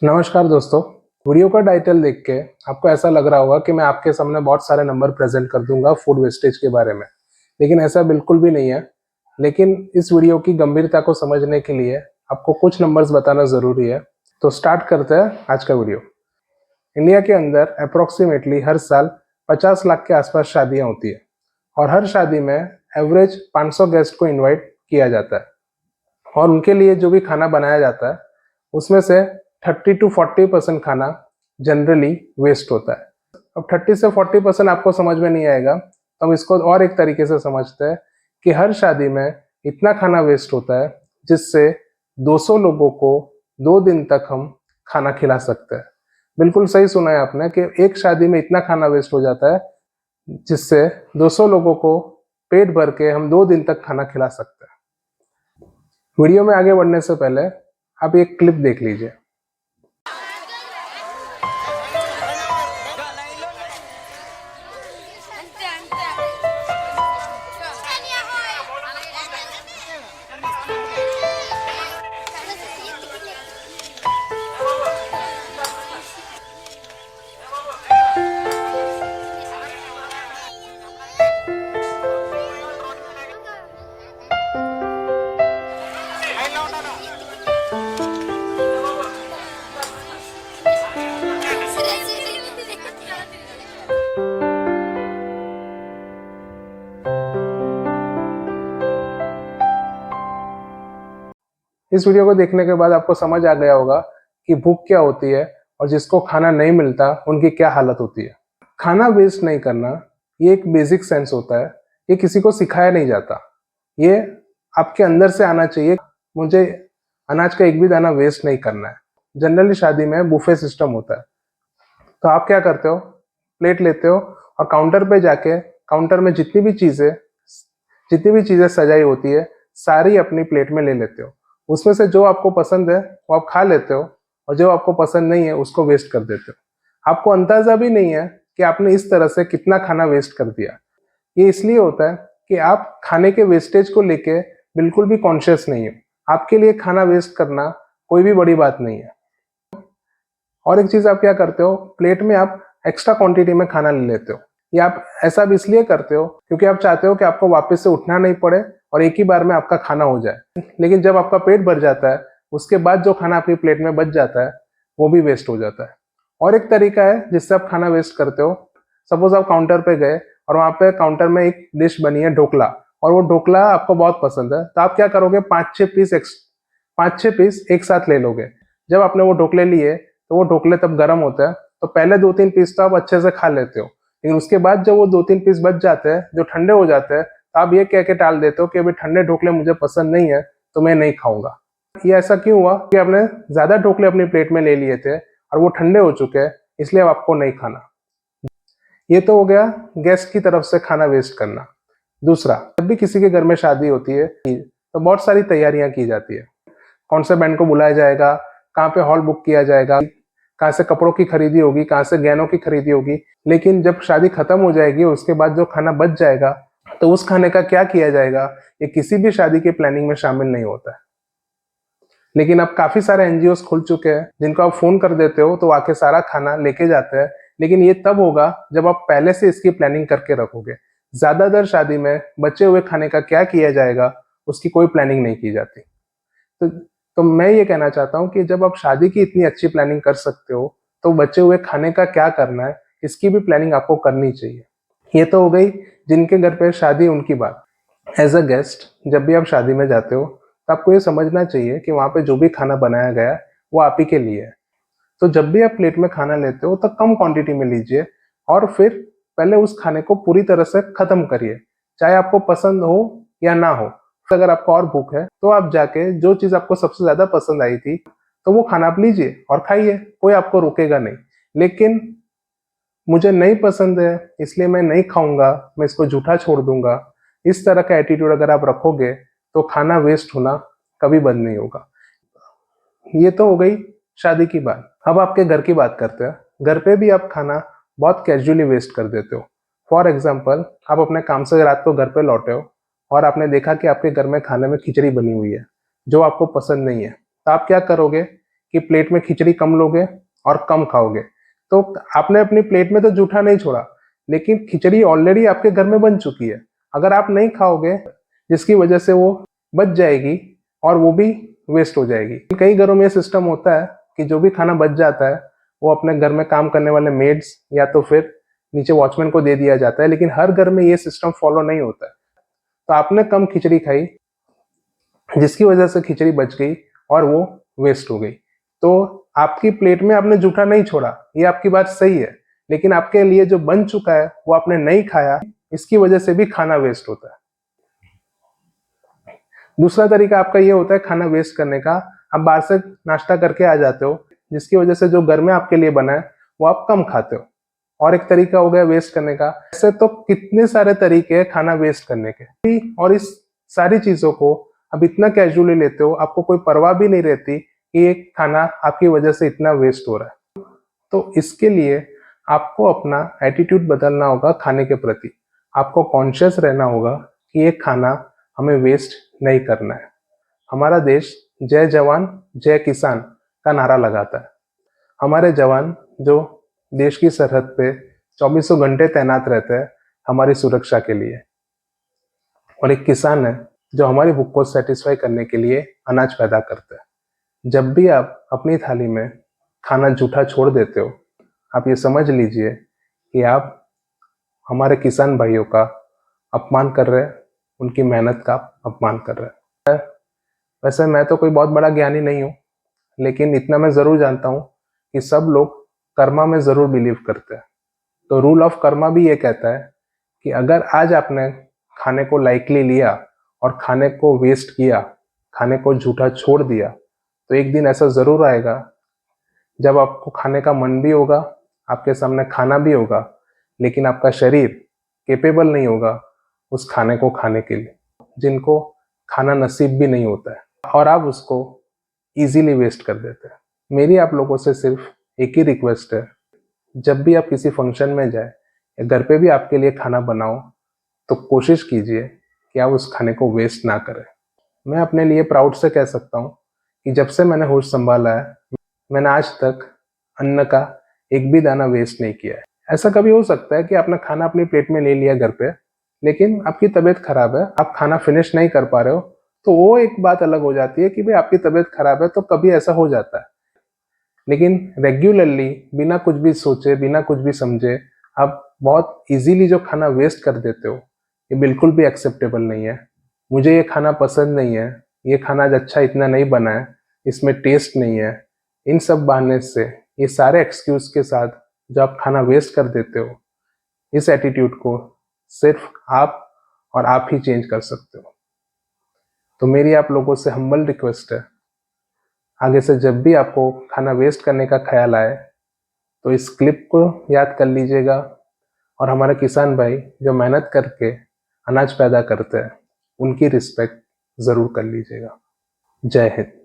नमस्कार दोस्तों। वीडियो का टाइटल देख के आपको ऐसा लग रहा होगा कि मैं आपके सामने बहुत सारे नंबर प्रेजेंट कर दूंगा फूड वेस्टेज के बारे में, लेकिन ऐसा बिल्कुल भी नहीं है। लेकिन इस वीडियो की गंभीरता को समझने के लिए आपको कुछ नंबर्स बताना ज़रूरी है। तो स्टार्ट करते हैं आज का वीडियो। इंडिया के अंदर अप्रोक्सीमेटली हर साल 50 लाख के आसपास शादियाँ होती है और हर शादी में एवरेज 500 गेस्ट को इन्वाइट किया जाता है और उनके लिए जो भी खाना बनाया जाता है उसमें से 30 to 40% खाना जनरली वेस्ट होता है। अब 30 से 40% आपको समझ में नहीं आएगा, तो हम इसको और एक तरीके से समझते हैं कि हर शादी में इतना खाना वेस्ट होता है जिससे 200 लोगों को 2 दिन तक हम खाना खिला सकते हैं। बिल्कुल सही सुना है आपने कि एक शादी में इतना खाना वेस्ट हो जाता है जिससे 200 लोगों को पेट भर के हम 2 दिन तक खाना खिला सकते हैं। वीडियो में आगे बढ़ने से पहले आप एक क्लिप देख लीजिए। इस वीडियो को देखने के बाद आपको समझ आ गया होगा कि भूख क्या होती है और जिसको खाना नहीं मिलता उनकी क्या हालत होती है। खाना वेस्ट नहीं करना ये एक बेसिक सेंस होता है, ये किसी को सिखाया नहीं जाता, ये आपके अंदर से आना चाहिए। मुझे अनाज का एक भी दाना वेस्ट नहीं करना है। जनरली शादी में बुफे सिस्टम होता है, तो आप क्या करते हो, प्लेट लेते हो और काउंटर पे जाके काउंटर में जितनी भी चीजें सजाई होती है सारी अपनी प्लेट में ले लेते हो। उसमें से जो आपको पसंद है वो आप खा लेते हो और जो आपको पसंद नहीं है उसको वेस्ट कर देते हो। आपको अंदाजा भी नहीं है कि आपने इस तरह से कितना खाना वेस्ट कर दिया। ये इसलिए होता है कि आप खाने के वेस्टेज को लेके बिल्कुल भी कॉन्शियस नहीं हो। आपके लिए खाना वेस्ट करना कोई भी बड़ी बात नहीं है। और एक चीज आप क्या करते हो, प्लेट में आप एक्स्ट्रा क्वांटिटी में खाना ले लेते हो। ये आप ऐसा भी इसलिए करते हो क्योंकि आप चाहते हो कि आपको वापस से उठना नहीं पड़े और एक ही बार में आपका खाना हो जाए। लेकिन जब आपका पेट भर जाता है उसके बाद जो खाना अपनी प्लेट में बच जाता है वो भी वेस्ट हो जाता है। और एक तरीका है जिससे आप खाना वेस्ट करते हो। सपोज आप काउंटर पे गए और वहां पे काउंटर में एक डिश बनी है ढोकला, और वो ढोकला आपको बहुत पसंद है, तो आप क्या करोगे, 5-6 पीस एक साथ ले लोगे। जब आपने वो ढोकले लिए तो वो ढोकले तब गर्म होते हैं, तो पहले 2-3 पीस तो आप अच्छे से खा लेते हो, लेकिन उसके बाद जब वो 2-3 पीस बच जाते हैं जो ठंडे हो जाते हैं, तो आप ये कह के टाल देते हो कि अभी ठंडे ढोकले मुझे पसंद नहीं है तो मैं नहीं खाऊंगा। ये ऐसा क्यों हुआ कि आपने ज्यादा ढोकले अपनी प्लेट में ले लिए थे और वो ठंडे हो चुके हैं, इसलिए अब आपको नहीं खाना। ये तो हो गया गेस्ट की तरफ से खाना वेस्ट करना। दूसरा, जब भी किसी के घर में शादी होती है तो बहुत सारी तैयारियां की जाती है। कौन से बैंड को बुलाया जाएगा, कहाँ पे हॉल बुक किया जाएगा, कहाँ से कपड़ों की खरीदी होगी, कहाँ से गहनों की खरीदी होगी। लेकिन जब शादी खत्म हो जाएगी उसके बाद जो खाना बच जाएगा तो उस खाने का क्या किया जाएगा, ये किसी भी शादी की प्लानिंग में शामिल नहीं होता है। लेकिन अब काफी सारे एनजीओ खुल चुके हैं जिनको आप फोन कर देते हो तो आके सारा खाना लेके जाते हैं। लेकिन ये तब होगा जब आप पहले से इसकी प्लानिंग करके रखोगे। ज्यादातर शादी में बचे हुए खाने का क्या किया जाएगा उसकी कोई प्लानिंग नहीं की जाती। तो, तो मैं ये कहना चाहता हूँ कि जब आप शादी की इतनी अच्छी प्लानिंग कर सकते हो तो बचे हुए खाने का क्या करना है इसकी भी प्लानिंग आपको करनी चाहिए। ये तो हो गई जिनके घर पे शादी उनकी बात। एज अ गेस्ट जब भी आप शादी में जाते हो तो आपको ये समझना चाहिए कि वहां पे जो भी खाना बनाया गया है वो आप ही के लिए है। तो जब भी आप प्लेट में खाना लेते हो तो कम क्वांटिटी में लीजिए और फिर पहले उस खाने को पूरी तरह से खत्म करिए, चाहे आपको पसंद हो या ना हो। अगर आपको और भूख है तो आप जाके जो चीज आपको सबसे ज्यादा पसंद आई थी तो वो खाना आप लीजिए और खाइए, कोई आपको रोकेगा नहीं। लेकिन मुझे नहीं पसंद है इसलिए मैं नहीं खाऊंगा, मैं इसको जूठा छोड़ दूंगा, इस तरह का एटीट्यूड अगर आप रखोगे तो खाना वेस्ट होना कभी बंद नहीं होगा। ये तो हो गई शादी की बात। अब आपके घर की बात करते हैं। घर पे भी आप खाना बहुत कैजुअली वेस्ट कर देते हो। फॉर एग्जाम्पल, आप अपने काम से रात को घर पे लौटे हो और आपने देखा कि आपके घर में खाने में खिचड़ी बनी हुई है जो आपको पसंद नहीं है, तो आप क्या करोगे कि प्लेट में खिचड़ी कम लोगे और कम खाओगे। तो आपने अपनी प्लेट में तो जूठा नहीं छोड़ा, लेकिन खिचड़ी ऑलरेडी आपके घर में बन चुकी है। अगर आप नहीं खाओगे, जिसकी वजह से वो बच जाएगी और वो भी वेस्ट हो जाएगी। कई घरों में ये सिस्टम होता है कि जो भी खाना बच जाता है वो अपने घर में काम करने वाले मेड्स या तो फिर नीचे वॉचमैन को दे दिया जाता है, लेकिन हर घर में ये सिस्टम फॉलो नहीं होता है। तो आपने कम खिचड़ी खाई, जिसकी वजह से खिचड़ी बच गई और वो वेस्ट हो गई। तो आपकी प्लेट में आपने जूठा नहीं छोड़ा, ये आपकी बात सही है, लेकिन आपके लिए जो बन चुका है वो आपने नहीं खाया, इसकी वजह से भी खाना वेस्ट होता है। दूसरा तरीका आपका ये होता है खाना वेस्ट करने का, आप बाहर से नाश्ता करके आ जाते हो, जिसकी वजह से जो घर में आपके लिए बना है वो आप कम खाते हो। और एक तरीका हो गया वेस्ट करने का। ऐसे तो कितने सारे तरीके हैं खाना वेस्ट करने के, और इस सारी चीजों को आप इतना कैजुअली लेते हो, आपको कोई परवाह भी नहीं रहती कि ये खाना आपकी वजह से इतना वेस्ट हो रहा है। तो इसके लिए आपको अपना एटीट्यूड बदलना होगा खाने के प्रति। आपको कॉन्शियस रहना होगा कि ये खाना हमें वेस्ट नहीं करना है। हमारा देश जय जवान जय किसान का नारा लगाता है। हमारे जवान जो देश की सरहद पे 24 घंटे तैनात रहते हैं हमारी सुरक्षा के लिए, और एक किसान है जो हमारी भूख को सेटिस्फाई करने के लिए अनाज पैदा करता है। जब भी आप अपनी थाली में खाना जूठा छोड़ देते हो, आप ये समझ लीजिए कि आप हमारे किसान भाइयों का अपमान कर रहे हैं, उनकी मेहनत का अपमान कर रहे हैं। वैसे मैं तो कोई बहुत बड़ा ज्ञानी नहीं हूँ, लेकिन इतना मैं जरूर जानता हूँ कि सब लोग कर्मा में जरूर बिलीव करते हैं। तो रूल ऑफ कर्मा भी ये कहता है कि अगर आज आपने खाने को लाइकली लिया और खाने को वेस्ट किया, खाने को झूठा छोड़ दिया, तो एक दिन ऐसा जरूर आएगा जब आपको खाने का मन भी होगा, आपके सामने खाना भी होगा, लेकिन आपका शरीर कैपेबल नहीं होगा उस खाने को खाने के लिए, जिनको खाना नसीब भी नहीं होता है, और आप उसको इजीली वेस्ट कर देते हैं। मेरी आप लोगों से सिर्फ एक ही रिक्वेस्ट है, जब भी आप किसी फंक्शन में जाए या घर पे भी आपके लिए खाना बनाओ, तो कोशिश कीजिए कि आप उस खाने को वेस्ट ना करें। मैं अपने लिए प्राउड से कह सकता हूँ कि जब से मैंने होश संभाला है, मैंने आज तक अन्न का एक भी दाना वेस्ट नहीं किया है। ऐसा कभी हो सकता है कि आपने खाना अपनी प्लेट में ले लिया घर पे, लेकिन आपकी तबीयत खराब है, आप खाना फिनिश नहीं कर पा रहे हो, तो वो एक बात अलग हो जाती है कि भाई आपकी तबीयत खराब है, तो कभी ऐसा हो जाता है। लेकिन रेगुलरली बिना कुछ भी सोचे, बिना कुछ भी समझे आप बहुत इजीली जो खाना वेस्ट कर देते हो, ये बिल्कुल भी एक्सेप्टेबल नहीं है। मुझे ये खाना पसंद नहीं है, ये खाना आज अच्छा इतना नहीं बना है, इसमें टेस्ट नहीं है, इन सब बहाने से, ये सारे एक्सक्यूज के साथ जो आप खाना वेस्ट कर देते हो, इस एटीट्यूड को सिर्फ आप और आप ही चेंज कर सकते हो। तो मेरी आप लोगों से हम्बल रिक्वेस्ट है, आगे से जब भी आपको खाना वेस्ट करने का ख्याल आए, तो इस क्लिप को याद कर लीजिएगा, और हमारे किसान भाई जो मेहनत करके अनाज पैदा करते हैं, उनकी रिस्पेक्ट जरूर कर लीजिएगा। जय हिंद।